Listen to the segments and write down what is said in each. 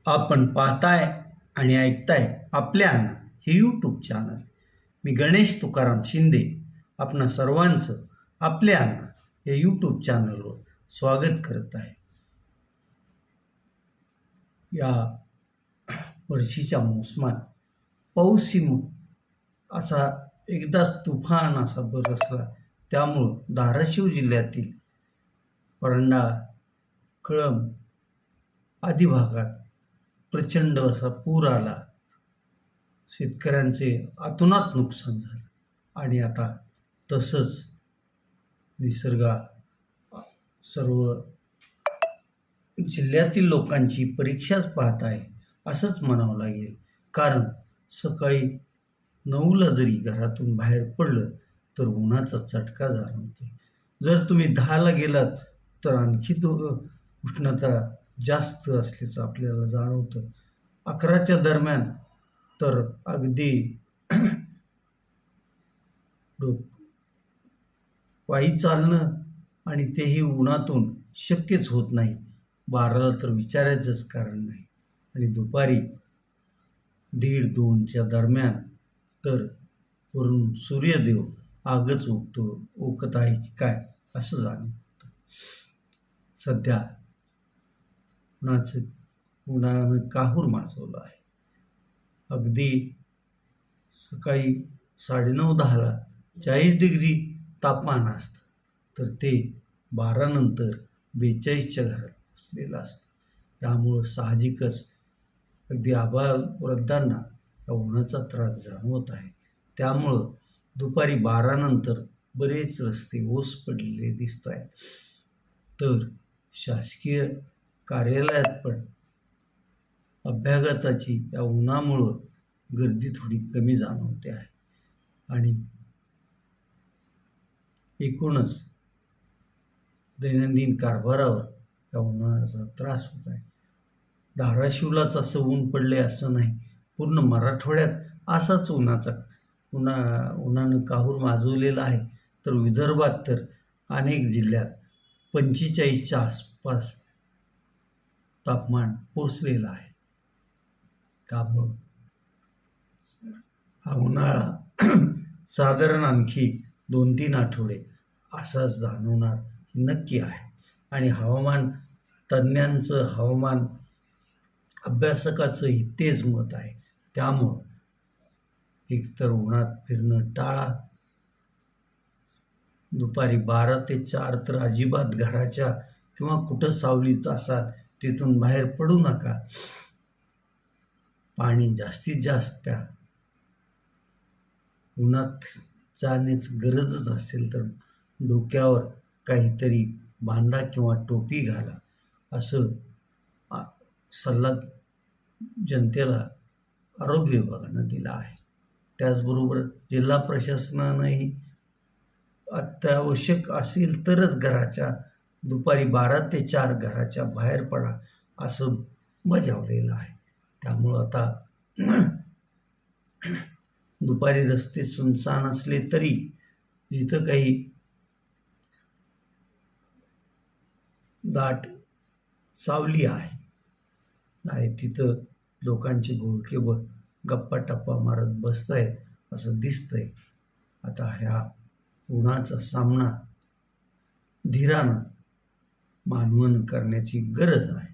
आपण पाहताय आणि ऐकताय आपल्या अण्णा हे यूट्यूब चॅनल. मी गणेश तुकाराम शिंदे आपणा सर्वांचं आपल्या अण्णा या यूट्यूब चॅनलवर स्वागत करत आहे. या वर्षीच्या मोसमात पाऊस असा एकदाच तुफान असा बरसला. त्यामुळं धाराशिव जिल्ह्यातील परंडा, कळंब आदी भागात प्रचंड असा पूर आला. शेतकऱ्यांचे अतोनात नुकसान झालं आणि आता तसंच निसर्गा सर्व जिल्ह्यातील लोकांची परीक्षाच पाहत आहे असंच म्हणावं लागेल. कारण सकाळी 9ला जरी घरातून बाहेर पडलं तर उन्हाचा चटका जाणवतो. जर तुम्ही 10ला गेलात तर आणखी उष्णता जास्त असल्याचं आपल्याला जाणवतं. 11च्या दरम्यान तर अगदी पायी चालणं आणि तेही उन्हातून शक्यच होत नाही. 12ला तर विचारायचंच कारण नाही. आणि दुपारी 1:30-2च्या दरम्यान तर वरून सूर्यदेव आगच ओकत आहे की काय असं जाणवतं. सध्या उन्हानं काहूर माजवलं आहे. अगदी सकाळी 9:30-10ला 40 डिग्री तापमान असतं तर ते 12 नंतर 42च्या घरात पोचलेलं असतं. यामुळं साहजिकच अगदी आबालवृद्धांना या उन्हाचा त्रास जाणवत आहे. त्यामुळं दुपारी 12 नंतर बरेच रस्ते ओस पडलेले दिसत आहेत. तर शासकीय कार्यालयात पण अभ्यागताची या उन्हामुळं गर्दी थोडी कमी जाणवते आहे. आणि एकूणच दैनंदिन कारभारावर या उन्हाचा त्रास होत आहे. धाराशिवलाच असं ऊन पडले असं नाही, पूर्ण मराठवाड्यात असाच उन्हानं काहूर माजवलेला आहे. तर विदर्भात तर अनेक जिल्ह्यात 45च्या आसपास तापमान पोचलेलं आहे. त्यामुळं हा उन्हाळा साधारण आणखी 2-3 आठवडे असाच जाणवणार नक्की आहे. आणि हवामान तज्ज्ञांचं, हवामान अभ्यासकाचंही तेच मत आहे. त्यामुळं एकतर उन्हात फिरणं टाळा. दुपारी 12 ते 4 तर अजिबात घराच्या किंवा कुठं सावलीत असाल तिथून बाहेर पडू नका. पाणी जास्तीत जास्त प्या. उन्हात जाण्याची गरजच असेल तर डोक्यावर काहीतरी बांधा किंवा टोपी घाला असं सल्ला जनतेला आरोग्य विभागानं दिला आहे. त्याचबरोबर जिल्हा प्रशासनानंही अत्यावश्यक असेल तरच दुपारी 12 ते 4 घराच्या बाहेर पडा असं बजावलेलं आहे. त्यामुळं आता दुपारी रस्ते सुनसान असले तरी जिथं काही दाट सावली आहे तिथं लोकांचे घोळके गप्पा टप्पा मारत बसतायत असं दिसतंय. आता ह्या उन्हाचा सामना धीरानं मानवानं करण्याची गरज आहे.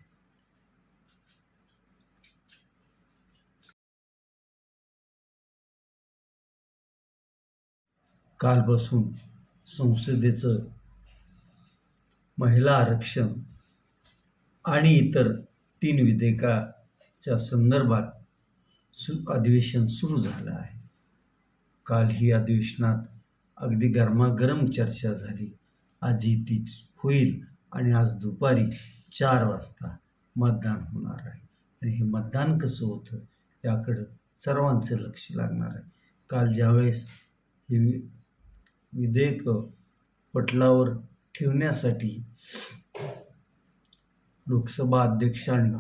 कालपासून संसदेचं महिला आरक्षण आणि इतर 3 विधेयकाच्या संदर्भात अधिवेशन सुरू झालं आहे. काल ही अधिवेशनात अगदी गरमागरम चर्चा झाली. आजही ती होईल आणि आज दुपारी 4 वाजता मतदान होणार आहे. आणि हे मतदान कसं होतं याकडं सर्वांचं लक्ष लागणार आहे. काल ज्यावेळेस हे विधेयक पटलावर ठेवण्यासाठी लोकसभा अध्यक्षांनी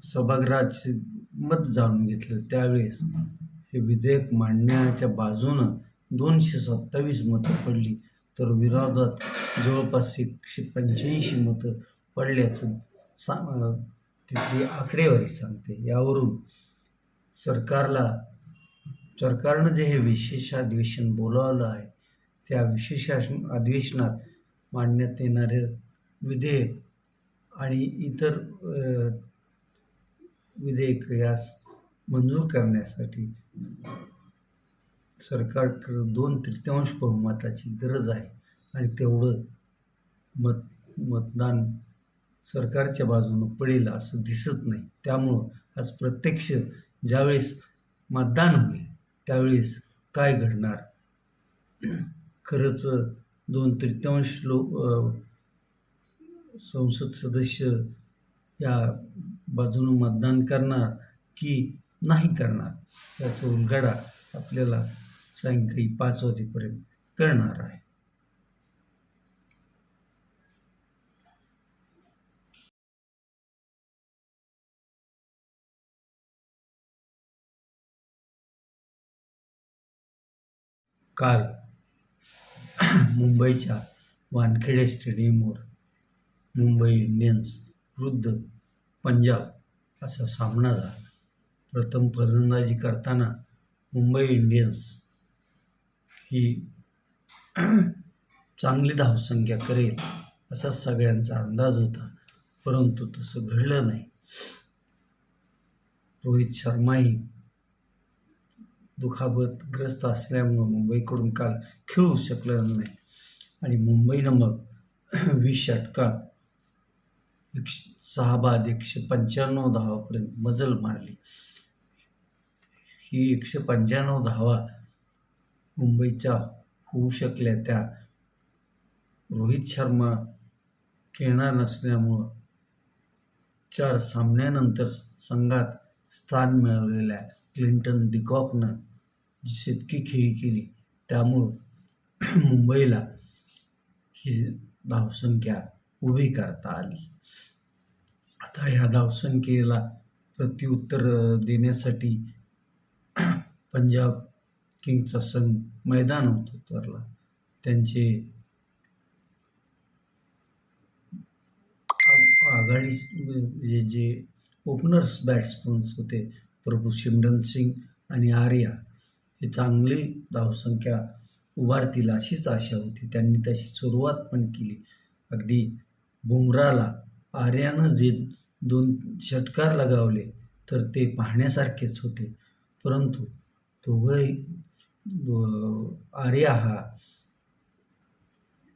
सभागृहाचे मत जाणून घेतलं त्यावेळेस हे विधेयक मांडण्याच्या बाजूनं 227 मतं पडली तर विरोधात जवळपास 185 मतं पडल्याचं तिथली आकडेवारी सांगते. यावरून सरकारनं जे हे विशेष अधिवेशन बोलावलं आहे, त्या विशेष अधिवेशनात मांडण्यात येणारे विधेयक आणि इतर विधेयक यास मंजूर करण्यासाठी सरकारकडे 2/3 बहुमताची गरज आहे आणि तेवढं मतदान सरकारच्या बाजूनं पडेल असं दिसत नाही. त्यामुळं आज प्रत्यक्ष ज्यावेळेस मतदान होईल त्यावेळेस काय घडणार, खरंच 2/3 संसद सदस्य या बाजूनं मतदान करणार की नाही करणार याचा उलगडा आपल्याला सायंकाळी 5 वाजेपर्यंत कळणार आहे. काल मुंबईच्या वानखेडे स्टेडियमवर मुंबई इंडियन्स विरुद्ध पंजाब असा सामना झाला. प्रथम फलंदाजी करताना मुंबई इंडियन्स ही चांगली धावसंख्या करेल असा सगळ्यांचा अंदाज होता, परंतु तसं घडलं नाही. रोहित शर्माही दुखापतग्रस्त असल्यामुळं मुंबईकडून काल खेळू शकलं नाही आणि मुंबईनं मग 20 षटकात 6 बाद 195 धावापर्यंत मजल मारली. ही 195 धावा मुंबईच्या होऊ शकल्या त्या रोहित शर्मा खेळणार नसल्यामुळं 4 सामन्यानंतर संघात स्थान मिळवलेल्या क्लिंटन डिकॉकनं जी शतकी खेळी केली त्यामुळं मुंबईला ही धावसंख्या उभी करता आली. आता ह्या धावसंख्येला प्रत्युत्तर देण्यासाठी पंजाब किंग्सचा संघ मैदानात उतरला. त्यांचे आघाडी जे ओपनर्स बॅट्समन्स होते प्रभू सिमरन सिंग आणि आर्या ही चांगली धावसंख्या उभारतील अशीच आशा होती. त्यांनी तशी सुरुवात पण केली. अगदी बुमराला आर्यानं जे 2 षटकार लगावले तर ते पाहण्यासारखेच होते, परंतु दोघंही आर्या हा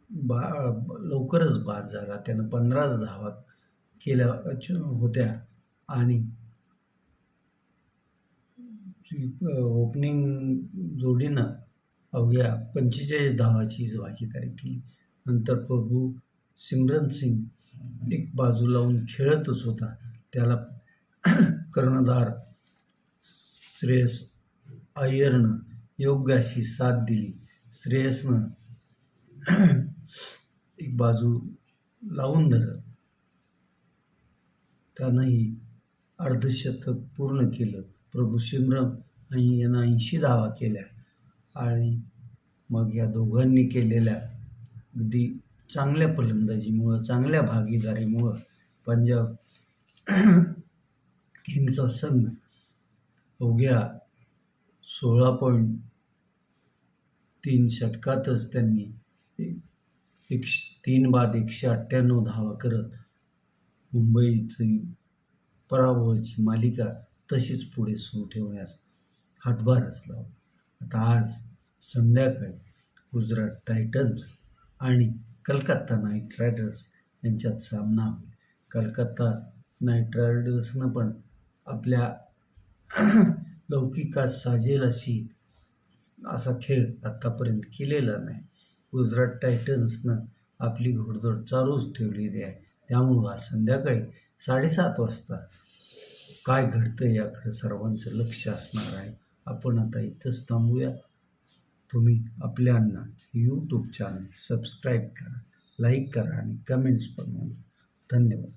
लवकरच बाद झाला. त्यानं 15 धावा केल्या होत्या आणि ओपनिंग जोडीनं अवघ्या 45 धावाचीच भागीदारी केली. नंतर प्रभू सिमरन सिंग एक बाजू लावून खेळतच होता. त्याला कर्णधार श्रेयस अय्यरनं योग्य अशी साथ दिली. श्रेयसनं एक बाजू लावून धरत त्यानंही अर्धशतक पूर्ण केलं. प्रभू सिमरन यांना 80 धावा केल्या आणि मग या दोघांनी केलेल्या अगदी चांगल्या फलंदाजीमुळं, चांगल्या भागीदारीमुळं पंजाब किंग्सचा संघ अवघ्या 16.3 षटकातच त्यांनी 3 बाद 198 धावा करत मुंबईची पराभवाची मालिका तशीच पुढे सुरू ठेवण्यास हातभारच लावला. आता आज संध्याकाळी गुजरात टायटन्स आणि कलकत्ता नाईट रायडर्स यांच्यात सामना होईल. कलकत्ता नाईट रायडर्सनं पण आपल्या लौकिकास साजेल असा खेळ आत्तापर्यंत केलेला नाही. गुजरात टायटन्सनं आपली घोडदौड चालूच ठेवलेली आहे. त्यामुळं आज संध्याकाळी 7:30 वाजता काय घडतं याकडे सर्वांचं लक्ष असणार आहे. आपण आता इथंच थांबूया. तुम्ही आपल्यांना यूट्यूब चॅनल सबस्क्राईब करा, लाईक करा आणि कमेंट्स पण. धन्यवाद.